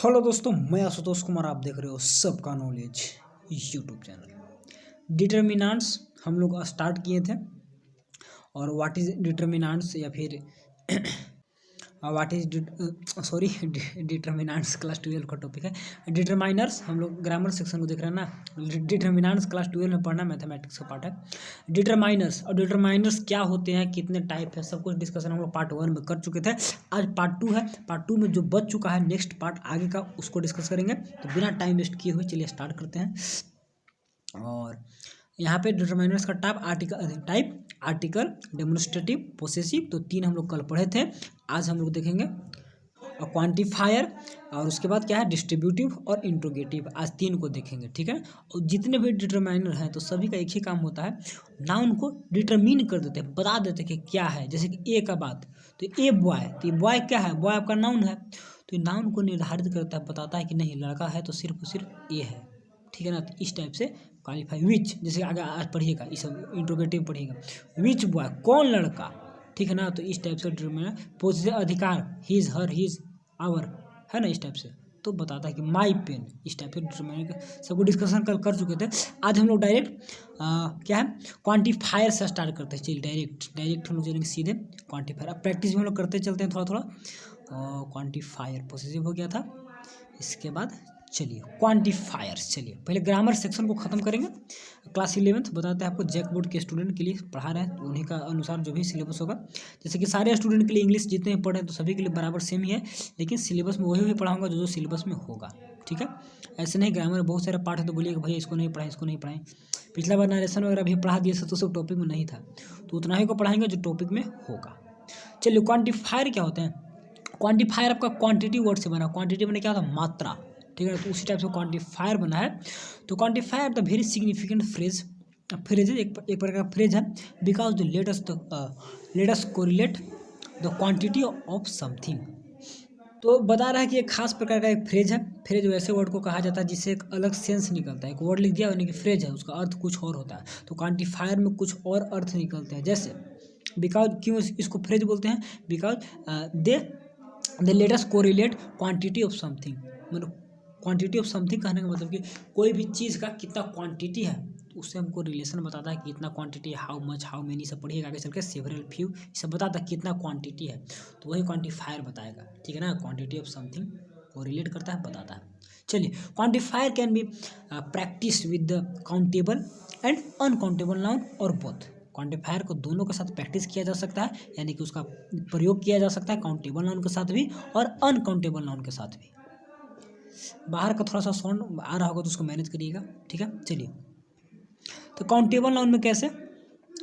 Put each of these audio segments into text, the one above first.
Hello दोस्तों, मैं आशुतोष कुमार। आप देख रहे हो सबका नॉलेज यूट्यूब चैनल। डिटर्मिनेंट्स हम लोग स्टार्ट किए थे और व्हाट इज डिटर्मिनेंट्स या फिर व्हाट इज डिटर्मिनेंट्स क्लास 12 का टॉपिक है। डिटरमाइनर्स हम लोग ग्रामर सेक्शन को देख रहे हैं ना। डिटर्मिनेंट्स क्लास 12 में पढ़ना, मैथमेटिक्स का पार्ट है। डिटरमाइनर्स और डिटरमाइनर्स क्या होते हैं, कितने टाइप है, सब कुछ डिस्कशन हम लोग पार्ट 1 में कर चुके थे। आज पार्ट 2 है। पार्ट 2 में जो बच चुका है नेक्स्ट पार्ट आगे का उसको डिस्कस करेंगे। तो बिना टाइम वेस्ट किए हुए चलिए स्टार्ट करते हैं। और यहाँ पे डिटरमाइनर्स का आर्टिकल, डेमोन्स्ट्रेटिव, पोसेसिव, तो 3 हम लोग कल पढ़े थे। आज हम लोग देखेंगे क्वांटिफायर और उसके बाद क्या है डिस्ट्रीब्यूटिव और इंट्रोगेटिव। आज 3 को देखेंगे, ठीक है। और जितने भी डिटरमाइनर हैं तो सभी का एक ही काम होता है, नाउन को डिटरमिन कर देते हैं, बता देते हैं कि क्या है। जैसे कि ए का बात, तो ए बॉय, तो ये बॉय क्या है, बॉय आपका नाउन है। तो ये नाउन को निर्धारित करता है, बताता है कि नहीं लड़का है तो सिर्फ ए है, ठीक है ना। तो इस टाइप से क्वालिफाई। विच, जैसे आगे आज पढ़िएगा, इस इंट्रोगेटिव पढ़िएगा, विच बॉय, कौन लड़का, ठीक है ना। तो इस टाइप से डिटरमाइनर। पोजेसिव अधिकार, हिज, हर, हिज, आवर, है ना, इस टाइप से। तो बताता है कि माई पेन, इस टाइप से डिटरमाइनर सबको डिस्कशन कर चुके थे। आज हम लोग डायरेक्ट क्या है क्वांटिफायर से स्टार्ट करते हैं। चलिए डायरेक्ट हम लोग चलेंगे सीधे क्वांटिफायर। अब प्रैक्टिस भी हम लोग करते चलते हैं थोड़ा। क्वांटिफायर पॉसेसिव हो गया था। इसके बाद चलिए क्वांटिफायर्स। चलिए पहले ग्रामर सेक्शन को ख़त्म करेंगे। क्लास 11th बताते हैं आपको, जैक बोर्ड के स्टूडेंट के लिए पढ़ा रहे हैं, तो उन्हीं का अनुसार जो भी सिलेबस होगा। जैसे कि सारे स्टूडेंट के लिए इंग्लिश जितने भी पढ़े हैं तो सभी के लिए बराबर सेम ही है, लेकिन सिलेबस में वही पढ़ाऊँगा जो सिलेबस में होगा, ठीक है। ऐसे नहीं, ग्रामर में बहुत सारे पार्ट है तो बोलिए कि भैया इसको नहीं पढ़ाएं। पिछला बार नरेशन वगैरह भी पढ़ा दिए तो सब टॉपिक में नहीं था, तो उतना ही को पढ़ाएंगे जो टॉपिक में होगा। चलिए क्वांटिफायर क्या होते हैं। क्वांटिफायर आपका क्वांटिटी वर्ड से बना। क्वांटिटी मैंने क्या होता है, मात्रा, ठीक है। तो उसी टाइप से क्वांटिफायर बना है। तो quantifier the very significant phrase एक प्रकार का फ्रेज है, because the lets correlate the quantity of something. तो बता रहा है कि एक खास प्रकार का एक फ्रेज है। फ्रेज वैसे वर्ड को कहा जाता है जिससे एक अलग सेंस निकलता है। एक वर्ड लिख दिया यानी कि फ्रेज है, उसका अर्थ कुछ और होता है। तो क्वांटिफायर में कुछ और अर्थ निकलते हैं। जैसे बिकॉज, क्यों इसको फ्रेज बोलते हैं, because they let us correlate quantity of something. मतलब क्वांटिटी ऑफ समथिंग कहने का मतलब कि कोई भी चीज़ का कितना क्वांटिटी है, तो उससे हमको रिलेशन बताता है कि कितना क्वांटिटी है, हाउ मच, हाउ मेनी, सब पढ़िएगा आगे चल के, सेवरल, फ्यू, सब बताता है कितना क्वांटिटी है। तो वही क्वांटिफायर बताएगा, ठीक है ना। क्वांटिटी ऑफ समथिंग को रिलेट करता है, बताता है। चलिए quantifier can be practice with the countable and uncountable noun और बोथ। क्वांटिफायर को दोनों के साथ प्रैक्टिस किया जा सकता है, यानी कि उसका प्रयोग किया जा सकता है काउंटेबल नाउन के साथ भी और अनकाउंटेबल नाउन के साथ भी। बाहर का थोड़ा सा साउंड आ रहा होगा तो उसको मैनेज करिएगा, ठीक है। चलिए तो काउंटेबल नाउन में कैसे,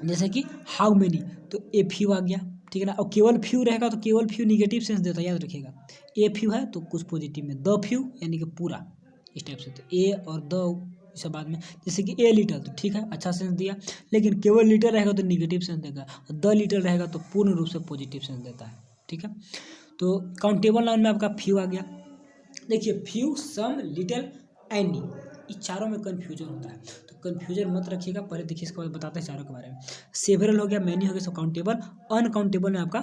जैसे कि हाउ मेनी, तो ए फ्यू आ गया, ठीक है ना। और केवल फ्यू रहेगा तो केवल फ्यू निगेटिव सेंस देता है, याद रखिएगा। ए फ्यू है तो कुछ पॉजिटिव में, द फ्यू यानी कि पूरा, इस टाइप से। तो ए और द सब बाद में, जैसे कि ए लिटल, तो ठीक है, अच्छा सेंस दिया। लेकिन केवल लिटल रहेगा तो निगेटिव सेंस देगा, और द लिटल रहेगा तो पूर्ण रूप से पॉजिटिव सेंस देता है, ठीक है। तो काउंटेबल नाउन में आपका फ्यू आ गया। देखिए फ्यू, सम, लिटिल, एनी, इस चारों में कन्फ्यूजन होता है, तो कन्फ्यूजन मत रखिएगा। पहले देखिए, इसके बाद बताते हैं चारों के बारे में। सेवरल हो गया, मैनी हो गया, सब काउंटेबल। अनकाउंटेबल में आपका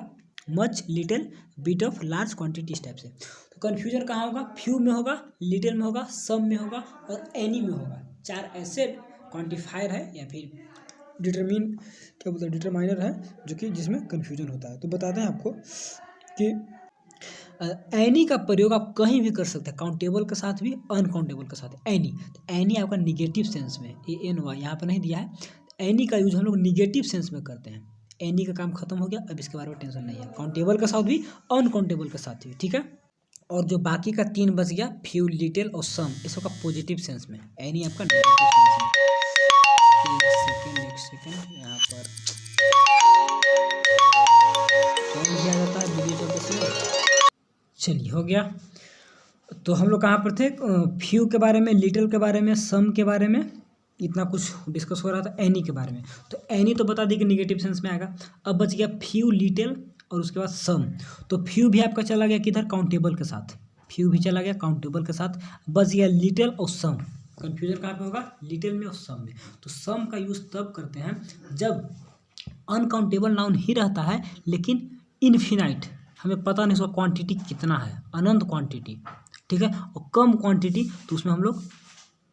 much, little, bit of, large, quantity, इस टाइप से। तो कन्फ्यूजन कहाँ होगा, फ्यू में होगा, लिटिल में होगा, सम में होगा और एनी में होगा। 4 ऐसे क्वांटिफायर है या फिर क्या बोलते हैं डिटरमाइनर है जो कि जिसमें कन्फ्यूजन होता है। तो बताते हैं आपको कि एनी का प्रयोग आप कहीं भी कर सकते हैं, काउंटेबल के साथ भी, अनकाउंटेबल के साथ। एनी, तो एनी आपका निगेटिव सेंस में, ANY यहाँ पर नहीं दिया है। एनी का यूज हम लोग निगेटिव सेंस में करते हैं। एनी का काम खत्म हो गया, अब इसके बारे में टेंशन नहीं है। काउंटेबल के साथ भी, अनकाउंटेबल के साथ भी, ठीक है। और जो बाकी का 3 बच गया, फ्यू, लिटिल और सम, इसका पॉजिटिव सेंस में। एनी आपका नेगेटिव सेंस में। एक सेकेंड यहाँ पर कौन दिया जाता है वीडियो चलते से। चलिए हो गया। तो हम लोग कहाँ पर थे, फ्यू के बारे में, लिटिल के बारे में, सम के बारे में, इतना कुछ डिस्कस हो रहा था। एनी के बारे में, तो एनी तो बता दी कि निगेटिव सेंस में आएगा। अब बच गया फ्यू, लिटिल और उसके बाद सम। तो फ्यू भी आपका चला गया किधर, काउंटेबल के साथ। फ्यू भी चला गया काउंटेबल के साथ। बच गया लिटिल और सम। कन्फ्यूजन कहाँ पे होगा, लिटिल में और सम में। तो सम का यूज़ तब करते हैं जब अनकाउंटेबल नाउन ही रहता है लेकिन इन्फिनाइट, हमें पता नहीं उसका क्वांटिटी कितना है, अनंत क्वांटिटी, ठीक है। और कम क्वांटिटी तो उसमें हम लोग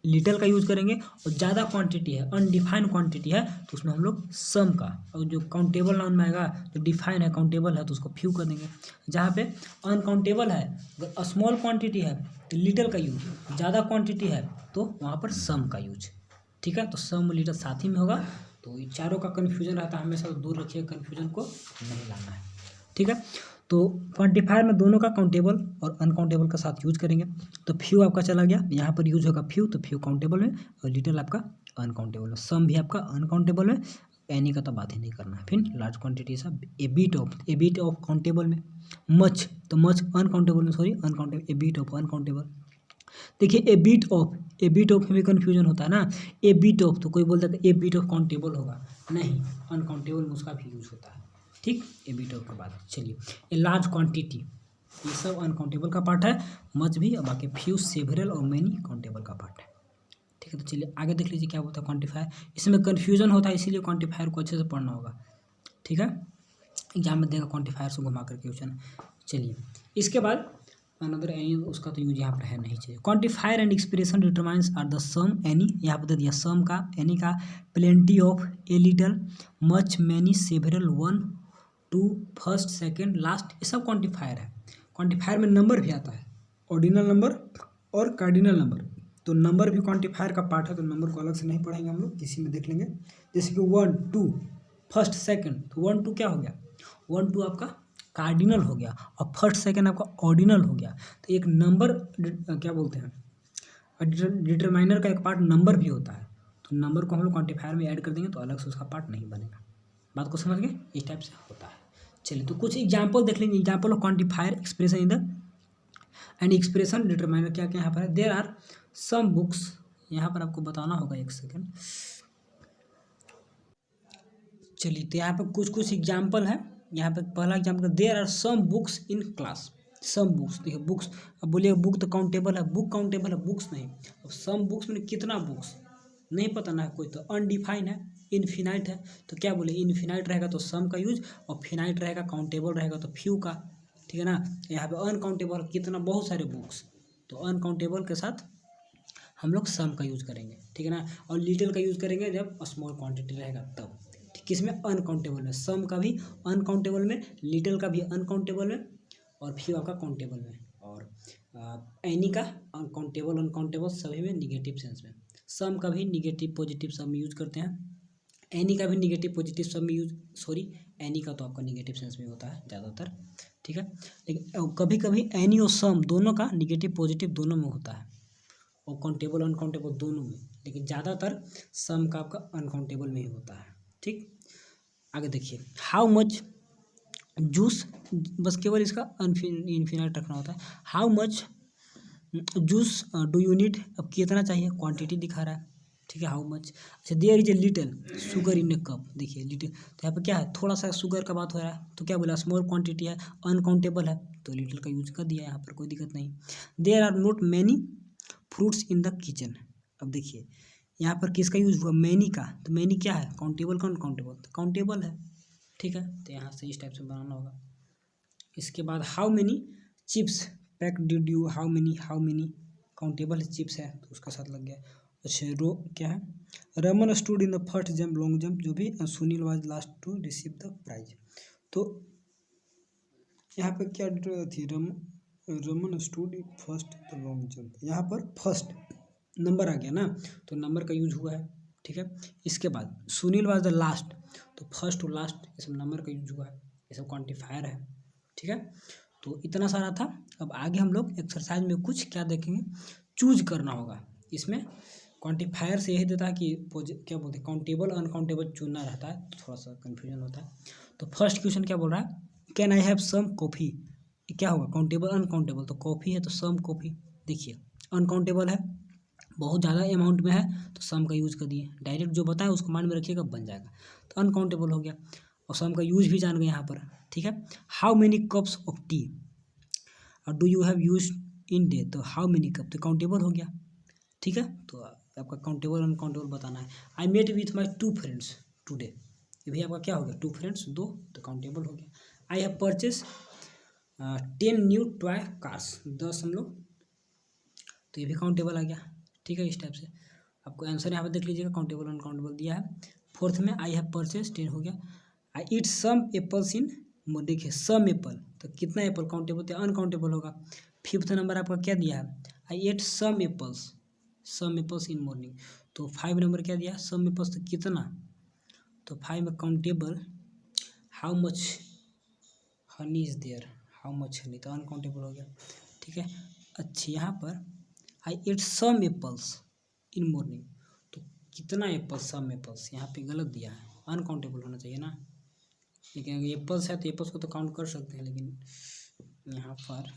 लिटल का यूज़ करेंगे, और ज़्यादा क्वांटिटी है, अनडिफाइंड क्वांटिटी है, तो उसमें हम लोग सम का, और जो काउंटेबल नाउन में आएगा, जो डिफाइन है काउंटेबल है तो उसको फ्यू कर देंगे। जहाँ पे अनकाउंटेबल है, अगर स्मॉल क्वांटिटी है तो लिटल का यूज, ज़्यादा क्वांटिटी है तो वहाँ पर सम का यूज। ठीक है, तो सम लिटल साथ ही में होगा। तो ये चारों का कन्फ्यूजन रहता है, हमेशा दूर रखिए, कन्फ्यूजन को नहीं लाना है। ठीक है, तो क्वांटिफायर में दोनों का काउंटेबल और अनकाउंटेबल का साथ यूज करेंगे। तो फ्यू आपका चला गया, यहाँ पर यूज होगा फ्यू, तो फ्यू काउंटेबल में और लिटिल आपका अनकाउंटेबल में, सम भी आपका अनकाउंटेबल में, एनी का तो बात ही नहीं करना है। फिर लार्ज क्वांटिटी सब ए बीट ऑफ काउंटेबल में, मच तो मच अनकाउंटेबल में, sorry uncountable, a bit of uncountable. देखिए ए बीट ऑफ में भी कन्फ्यूजन होता है ना, ए बीट ऑफ तो कोई बोलता है ए बीट ऑफ काउंटेबल होगा, नहीं, अनकाउंटेबल में उसका भी यूज होता है। ठीक, ए बीट ऑफ के बाद चलिए ए लार्ज क्वांटिटी, ये सब अनकाउंटेबल का पार्ट है, मच भी, और बाकी फ्यू, सेवरल और मेनी काउंटेबल का पार्ट है। ठीक है, तो चलिए आगे देख लीजिए क्या बोलता है क्वांटिफायर। इसमें कन्फ्यूजन होता है, इसीलिए क्वांटिफायर को अच्छे से पढ़ना होगा। ठीक है, एग्जाम में देगा क्वांटिफायर से घुमा करके क्वेश्चन। चलिए इसके बाद अनदर एनी, उसका तो यूज यहाँ पर है नहीं चाहिए। Quantifier and expression determines are the some any, यहाँ पर दे दिया सम का, एनी का, plenty of, a little, much, many, several, one, two, first, second, last, ये सब क्वांटिफायर है। क्वांटिफायर में नंबर भी आता है, ऑर्डिनल नंबर और कार्डिनल नंबर, तो नंबर भी क्वांटिफायर का पार्ट है, तो नंबर को अलग से नहीं पढ़ेंगे हम लोग, इसी में देख लेंगे। जैसे कि 1 2 फर्स्ट सेकेंड, तो 1 2 क्या हो गया, 1 2 आपका कार्डिनल हो गया, और फर्स्ट सेकेंड आपका ऑर्डिनल हो गया। तो एक नंबर क्या बोलते हैं, डिटरमाइनर का एक पार्ट नंबर भी होता है, तो नंबर को हम लोग क्वांटिफायर में ऐड कर देंगे तो अलग से उसका पार्ट नहीं बनेगा। बात को समझ गए, इस टाइप से होता है। चलिए तो कुछ एग्जाम्पल देख लेंगे, example of quantifier expression in the end expression determiner क्या क्या यहाँ पर है। देयर आर सम बुक्स, यहाँ पर आपको बताना होगा, एक सेकेंड। चलिए तो यहाँ पर कुछ एग्जाम्पल है। यहाँ पे पहला example, there are some books in class, some books, देखिए बुक्स, अब बोलिए बुक तो काउंटेबल है, बुक काउंटेबल है, बुक्स नहीं। अब सम बुक्स में कितना बुक्स नहीं पता ना है कोई, तो अनडिफाइन है, इनफिनाइट है, तो क्या बोले, इनफिनाइट रहेगा तो सम का यूज, और फिनाइट रहेगा, काउंटेबल रहेगा तो फ्यू का। ठीक है ना, यहाँ पे अनकाउंटेबल कितना, बहुत सारे बुक्स, तो अनकाउंटेबल के साथ हम लोग सम का यूज करेंगे। ठीक है ना, और लिटिल का यूज करेंगे जब स्मॉल क्वांटिटी रहेगा तब। किसमें, अनकाउंटेबल में, सम का भी अनकाउंटेबल में, लिटिल का भी अनकाउंटेबल में, और फ्यू आपका काउंटेबल में, और एनी का अनकाउंटेबल अनकाउंटेबल सभी में निगेटिव सेंस में। सम का भी निगेटिव पॉजिटिव सब में यूज करते हैं, एनी का भी निगेटिव पॉजिटिव सब में यूज, सॉरी एनी का तो आपका निगेटिव सेंस में होता है ज़्यादातर। ठीक है, लेकिन कभी कभी एनी और सम दोनों का निगेटिव पॉजिटिव दोनों में होता है, और काउंटेबल अनकाउंटेबल दोनों में, लेकिन ज़्यादातर सम का आपका अनकाउंटेबल में ही होता है। ठीक, आगे देखिए, हाउ मच जूस, बस केवल इसका इन्फिनाइट रखना होता है। How much juice do you need, अब कितना चाहिए, क्वांटिटी दिखा रहा है। ठीक है, हाउ मच, अच्छा there is a little sugar in a cup, देखिए लिटिल, तो यहाँ पे क्या है, थोड़ा सा शुगर का बात हो रहा है, तो क्या बोला, स्मॉल क्वांटिटी है, अनकाउंटेबल है, तो लिटिल का यूज कर दिया, यहाँ पर कोई दिक्कत नहीं। There are not many fruits in the kitchen, अब देखिए यहाँ पर किसका यूज हुआ, मैनी का, तो मैनी क्या है, काउंटेबल का अनकाउंटेबल, तो काउंटेबल है। ठीक है, तो यहाँ से इस टाइप से बनाना होगा। इसके बाद how many chips pack did you, how many countable है, चिप्स है तो उसका साथ लग गया। अच्छा रो क्या है, Raman stood in the first jump long jump, जो भी, Sunil was last to receive the prize, तो यहाँ पर क्या थी, Raman stood in first the long jump, यहाँ पर फर्स्ट नंबर आ गया ना, तो नंबर का यूज हुआ है। ठीक है, इसके बाद सुनील वाज द लास्ट, तो फर्स्ट और लास्ट ये सब नंबर का यूज हुआ है, ये सब क्वांटिफायर है। ठीक है, तो इतना सारा था। अब आगे हम लोग एक्सरसाइज में कुछ क्या देखेंगे, चूज करना होगा। इसमें क्वांटिफायर से यही देता है कि क्या बोलते हैं, काउंटेबल अनकाउंटेबल चुनना रहता है, तो थोड़ा सा कन्फ्यूजन होता है। तो फर्स्ट क्वेश्चन क्या बोल रहा है, can I have some coffee, क्या होगा, काउंटेबल अनकाउंटेबल, तो कॉफ़ी है तो सम कॉफ़ी, देखिए अनकाउंटेबल है, बहुत ज़्यादा अमाउंट में है, तो सम का यूज़ कर दिए, डायरेक्ट जो बताया उसको माइंड में रखिएगा, बन जाएगा, तो अनकाउंटेबल हो गया, और सम का यूज भी जान गए यहाँ पर। ठीक है, how many cups of tea, और do you have use in day, तो हाउ मेनी कप, तो काउंटेबल हो गया। ठीक है, तो आपका काउंटेबल अनकाउंटेबल बताना है। I met with my 2 friends today, ये भी आपका क्या हो गया, 2 फ्रेंड्स 2, तो काउंटेबल हो गया। I have purchase 10 new toy cars, 10 हम लोग तो ये भी काउंटेबल आ गया। ठीक है, इस टाइप से आपको आंसर यहाँ पे देख लीजिएगा, काउंटेबल अनकाउंटेबल दिया है। फोर्थ में आई हैव परचेज 10 हो गया। आई ईट सम एप्पल्स इन, देखिए सम एप्पल तो कितना एप्पल काउंटेबल तो अनकाउंटेबल होगा। फिफ्थ नंबर आपका क्या दिया है, I ate some apples in morning, तो 5 नंबर क्या दिया, सम एप्पल्स तो कितना, तो 5 में countable how much honey is there, how much honey तो अनकाउंटेबल हो गया। ठीक है, अच्छा यहाँ पर I ate some apples in morning, तो कितना एप्पल्स, सम एप्पल्स यहाँ पे गलत दिया है, अनकाउंटेबल होना चाहिए ना। लेकिन अगर एप्पल्स है तो एप्पल्स को तो काउंट कर सकते हैं, लेकिन यहाँ पर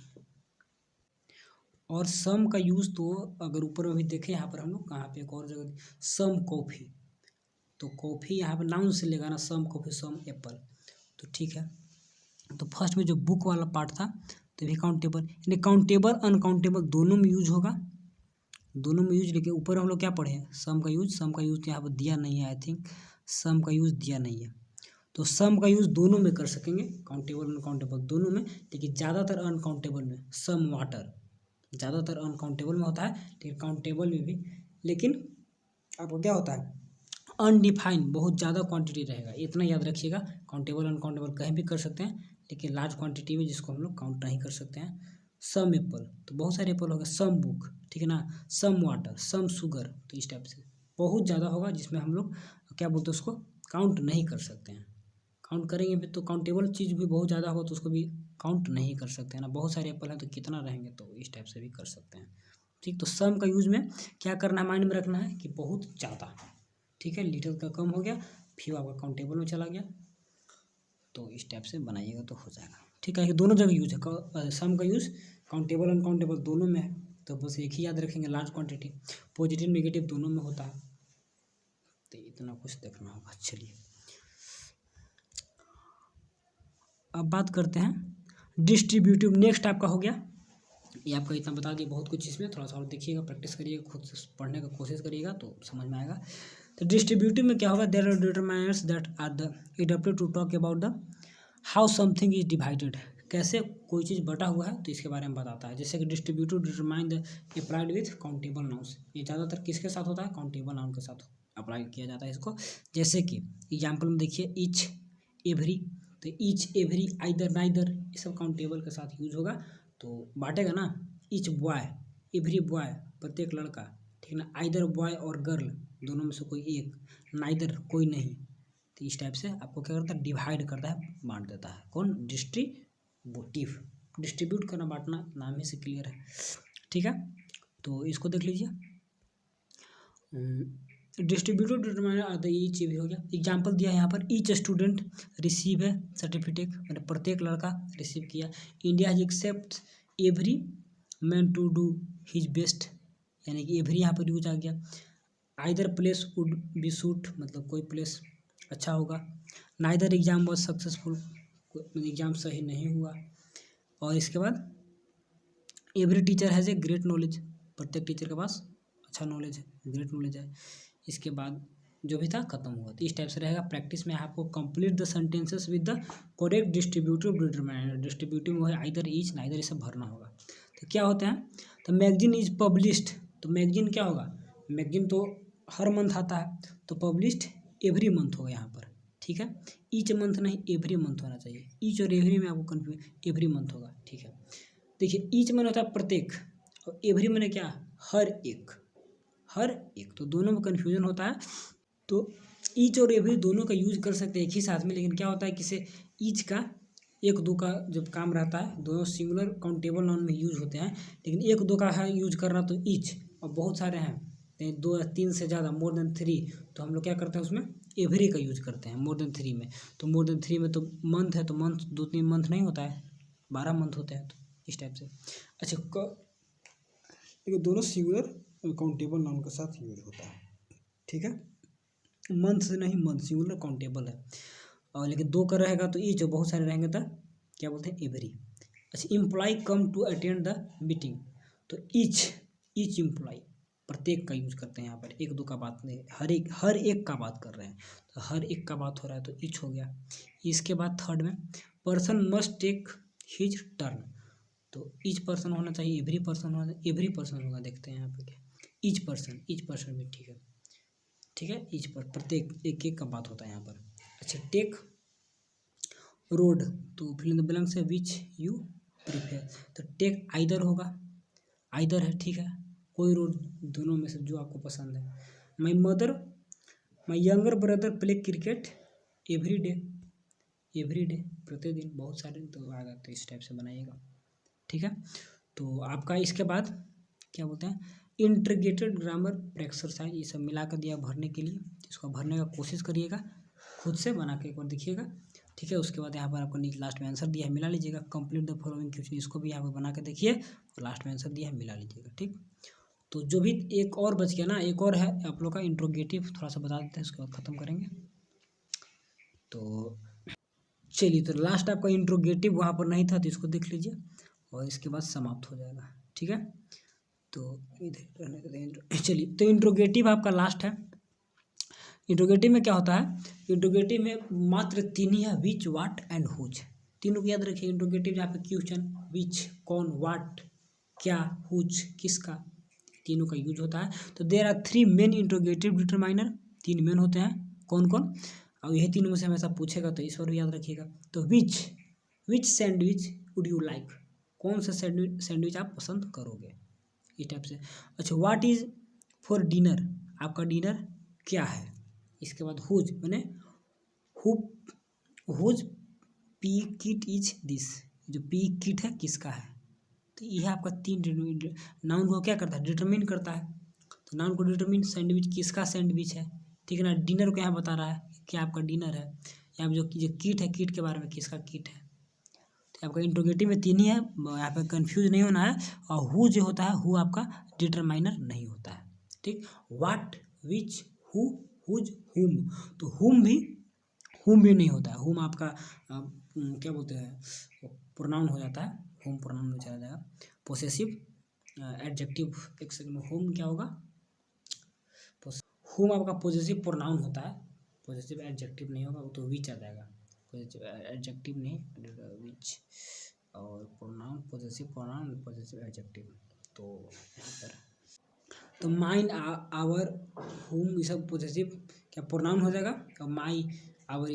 और सम का यूज़ तो अगर ऊपर में भी देखें, यहाँ पर हम लोग कहाँ पे एक और जगह सम कॉफ़ी, तो कॉफ़ी यहाँ पर नाउन से लेगा ना, सम कॉफ़ी सम एप्पल, तो ठीक है। तो फर्स्ट में जो बुक वाला पार्ट था तो भी काउंटेबल, यानी काउंटेबल अनकाउंटेबल दोनों में यूज होगा, दोनों में यूज। लेकिन ऊपर हम लोग क्या पढ़े हैं, सम का यूज तो यहाँ पर दिया नहीं है, आई थिंक सम का यूज दिया नहीं है। तो सम का यूज़ दोनों में कर सकेंगे, काउंटेबल अनकाउंटेबल दोनों में, लेकिन ज़्यादातर अनकाउंटेबल में सम वाटर ज़्यादातर अनकाउंटेबल में होता है, लेकिन काउंटेबल में भी। लेकिन आपको क्या होता है, अनडिफाइंड बहुत ज़्यादा क्वांटिटी रहेगा, इतना याद रखिएगा। काउंटेबल अनकाउंटेबल कहीं भी कर सकते हैं, लेकिन लार्ज क्वांटिटी में जिसको हम लोग काउंट नहीं कर सकते हैं। सम एप्पल तो बहुत सारे एप्पल होगा, सम बुक, ठीक है ना, सम वाटर, सम शुगर, तो इस टाइप से बहुत ज़्यादा होगा जिसमें हम लोग क्या बोलते हैं उसको काउंट नहीं कर सकते हैं। काउंट करेंगे भी तो काउंटेबल चीज़ भी बहुत ज़्यादा होगा तो उसको भी काउंट नहीं कर सकते हैं ना। बहुत सारे एप्पल हैं तो कितना रहेंगे, तो इस टाइप से भी कर सकते हैं। ठीक, तो सम का यूज़ में क्या करना है, माइंड में रखना है कि बहुत ज़्यादा। ठीक है, लिटिल का कम हो गया, फ्यू आपका काउंटेबल में चला गया, तो इस टाइप से बनाइएगा तो हो जाएगा। ठीक है, दोनों जगह यूज है, सम का यूज़ काउंटेबल अनकाउंटेबल दोनों में है, तो बस एक ही याद रखेंगे, लार्ज क्वांटिटी, पॉजिटिव नेगेटिव दोनों में होता है, तो इतना कुछ देखना होगा। चलिए अब बात करते हैं डिस्ट्रीब्यूटिव, नेक्स्ट आपका हो गया, ये आपका इतना बता दिया, बहुत कुछ इसमें थोड़ा सा और देखिएगा, प्रैक्टिस करिएगा, खुद से पढ़ने का कोशिश करिएगा तो समझ में आएगा। तो डिस्ट्रीब्यूटिव में क्या होगा, there are determiners that are the adapted to talk about the how something is divided, कैसे कोई चीज़ बटा हुआ है तो इसके बारे में बताता है। जैसे कि distributive determine the applied with countable nouns, ये ज़्यादातर किसके साथ होता है, काउंटेबल नाउन के साथ अप्लाई किया जाता है इसको। जैसे कि एग्जाम्पल में देखिए, ईच एवरी, तो ईच एवरी आइदर नाइदर, ये सब काउंटेबल के साथ यूज होगा, तो बांटेगा ना, ईच बॉय एवरी बॉय, प्रत्येक लड़का, ठीक ना, आइदर बॉय और गर्ल दोनों में से कोई एक, नाइदर कोई नहीं, तो इस टाइप से आपको क्या करता है, डिवाइड करता है, बांट देता है। कौन, डिस्ट्रीब्यूटिव, डिस्ट्रीब्यूट करना, बांटना, नाम ही से क्लियर है। ठीक है, तो इसको देख लीजिए, distributive determiner are the each भी हो गया। एग्जाम्पल दिया है यहाँ पर, ईच स्टूडेंट रिसीव है सर्टिफिकेट, मतलब प्रत्येक लड़का रिसीव किया। India has expect every man to do his best, यानी कि एवरी यहाँ पर यूज आ गया। Either place would be suit, मतलब कोई प्लेस अच्छा होगा। Neither exam was successful, exam सही नहीं हुआ। और इसके बाद every teacher has a great knowledge, प्रत्येक टीचर के पास अच्छा नॉलेज है, ग्रेट नॉलेज है। इसके बाद जो भी था खत्म हुआ, तो इस टाइप से रहेगा। प्रैक्टिस में आपको complete the sentences with the correct distributive determiner, distributive वो है आइदर ईच नाइदर, ये सब भरना होगा। तो क्या होता है, तो मैगजीन इज पब्लिश्ड, तो मैगजीन क्या होगा, मैगजीन तो हर मंथ आता है, तो पब्लिश्ड एवरी मंथ होगा यहाँ पर। ठीक है, ईच मंथ नहीं, एवरी मंथ होना चाहिए, ईच और एवरी में आपको कन्फ्यूज, एवरी मंथ होगा। ठीक है, देखिए ईच मैंने होता है प्रत्येक, और एवरी मैंने क्या, हर एक, हर एक, तो दोनों में कन्फ्यूजन होता है। तो ईच और एवरी दोनों का यूज कर सकते हैं एक ही साथ में, लेकिन क्या होता है किसे, ईच का एक दो का जब काम रहता है, दोनों सिंगुलर काउंटेबल नाउन में यूज होते हैं, लेकिन एक दो का है यूज करना तो ईच, और बहुत सारे हैं दो या तीन से ज़्यादा, मोर देन 3, तो हम लोग क्या करते हैं उसमें एवरी का यूज करते हैं मोर देन 3 में। तो मोर देन 3 में तो मंथ है, तो मंथ 2-3 मंथ नहीं होता है, 12 मंथ होते हैं, तो इस टाइप से। अच्छा, लेकिन दोनों सिंगुलर काउंटेबल नाउन के साथ यूज होता है। ठीक है, मंथ से नहीं, मंथ सिंगुलर काउंटेबल है, और लेकिन दो का रहेगा तो ईच, बहुत सारे रहेंगे तो क्या बोलते हैं, एवरी। अच्छा, employ come to attend the meeting, तो ईच इम्प्लॉय, प्रत्येक का यूज करते हैं यहाँ पर, एक दो का बात नहीं, हर एक का बात कर रहे हैं, तो हर एक का बात हो रहा है तो ईच हो गया। इसके बाद थर्ड में, person must take his turn, तो ईच पर्सन होना चाहिए, एवरी पर्सन होना चाहिए, एवरी पर्सन होगा, देखते हैं यहाँ पे क्या, ईच पर्सन भी ठीक है, ठीक है, ईच पर प्रत्येक एक एक का बात होता है यहाँ पर। अच्छा, टेक रोड, तो फिल इन द ब्लैंक से विच यू प्रीफर, तो टेक आइदर होगा, आइदर है, ठीक है, कोई रोड दोनों में से जो आपको पसंद है। My mother, my younger brother play cricket every day, every day प्रतिदिन, बहुत सारे तो आएगा, तो इस टाइप से बनाइएगा, ठीक है। तो आपका इसके बाद क्या बोलते हैं, इंटीग्रेटेड ग्रामर एक्सरसाइज, ये सब मिला कर दिया भरने के लिए, इसको भरने का कोशिश करिएगा, खुद से बना के एक बार देखिएगा, ठीक है। उसके बाद यहाँ पर आपको नीचे लास्ट में आंसर दिया है, मिला लीजिएगा, कंप्लीट द फॉलोइंग क्वेश्चन, इसको भी यहाँ पर बना के देखिए और लास्ट में आंसर दिया है, मिला लीजिएगा, ठीक। तो जो भी एक और बच गया ना, एक और है आप लोग का इंट्रोगेटिव, थोड़ा सा बता देते हैं, उसके बाद ख़त्म करेंगे। तो चलिए, तो लास्ट आपका इंट्रोगेटिव वहाँ पर नहीं था, तो इसको देख लीजिए और इसके बाद समाप्त हो जाएगा, ठीक है। तो इधर रहने देते हैं, चलिए, तो इंट्रोगेटिव आपका लास्ट है। इंट्रोगेटिव में क्या होता है, इंट्रोगेटिव में मात्र तीन ही है, विच, वाट एंड हुज, तीनों को याद रखिए। इंट्रोगेटिव जहाँ पे क्वेश्चन, विच कौन, वाट क्या, हुज किसका, तीनों का यूज होता है। तो there are 3 main interrogative determiner, 3 main होते हैं, कौन कौन, और यही तीनों में से हमेशा पूछेगा, तो इस पर भी याद रखिएगा। तो विच सैंडविच वुड यू लाइक, कौन सा सैंडविच आप पसंद करोगे, इस टाइप से। अच्छा, व्हाट इज फॉर डिनर, आपका डिनर क्या है। इसके बाद हुज मैंने whose P kit is this, जो पी किट है किसका है। तो यह आपका 3 नाउन को क्या करता है, डिटरमिन करता है। तो नाउन को डिटरमिन, सैंडविच किसका सैंडविच है, ठीक है ना। डिनर को यहाँ बता रहा है कि आपका डिनर है, यहाँ जो किट है, किट के बारे में, किसका किट है। तो आपका इंट्रोगेटिव में 3 ही है, यहाँ पे कंफ्यूज नहीं होना है। और हु जो होता है, हु आपका डिटरमाइनर नहीं होता है, ठीक। वाट, विच, हु, हुज, हुम, तो हुम भी नहीं होता है। हुम आपका क्या बोलते हैं, प्रोनाउन हो जाता है, हुम प्रोनाउन में चला जाएगा। पोसेसिव एडजेक्टिव, एक सेकंड, हुम क्या होगा, हुम आपका पॉजिटिव प्रोनाउन होता है, पॉजिटिव एडजेक्टिव नहीं होगा, वो तो विच आ जाएगा, पॉजिटिव एडजेक्टिव नहीं, विच, और pronoun positive pronoun, positive adjective. तो यहाँ पर तो माइन, आवर, हुम, ये सब पॉजिटिव क्या प्रोनाउन हो जाएगा, और माई, आवर,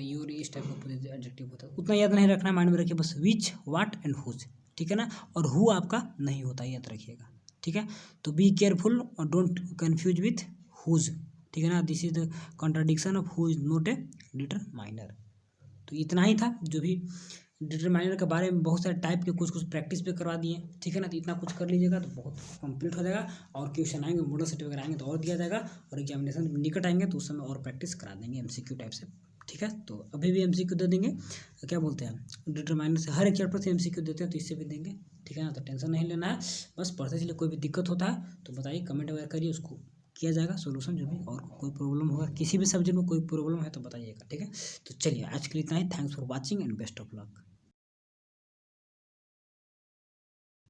योर, इस टाइप का पॉजिटिव एडजेक्टिव होता है। उतना याद नहीं रखना, माइंड में रखिए बस, विच, वाट एंड हुज, ठीक है ना। और हु आपका नहीं होता, याद रखिएगा, ठीक है। तो बी केयरफुल और डोंट कन्फ्यूज विथ हुज, ठीक है ना। This is the contradiction of who is not a determiner. तो इतना ही था, जो भी डिटरमाइनर के बारे में बहुत सारे टाइप के कुछ प्रैक्टिस पे करवा दिए, ठीक है ना। तो इतना कुछ कर लीजिएगा तो बहुत कंप्लीट हो जाएगा। और क्वेश्चन आएंगे, मॉडल सेट वगैरह आएंगे तो और दिया जाएगा, और एग्जामिनेशन निकट आएंगे तो उस समय और प्रैक्टिस करा देंगे एमसीक्यू टाइप से, ठीक है। तो अभी भी एमसीक्यू दे देंगे, क्या बोलते हैं, डिटरमाइनर से हर एक चैप्टर से एमसीक्यू देते हैं, तो इससे भी देंगे, ठीक है ना। तो टेंशन नहीं लेना है, बस पढ़ते चलिए। कोई भी दिक्कत होता है तो बताइए, कमेंट वगैरह करिए, उसको किया जाएगा सोल्यूशन जो भी। और कोई प्रॉब्लम होगा, किसी भी सब्जेक्ट में कोई प्रॉब्लम है तो बताइएगा, ठीक है। तो चलिए, आज के लिए इतना ही। Thanks for watching and best of luck.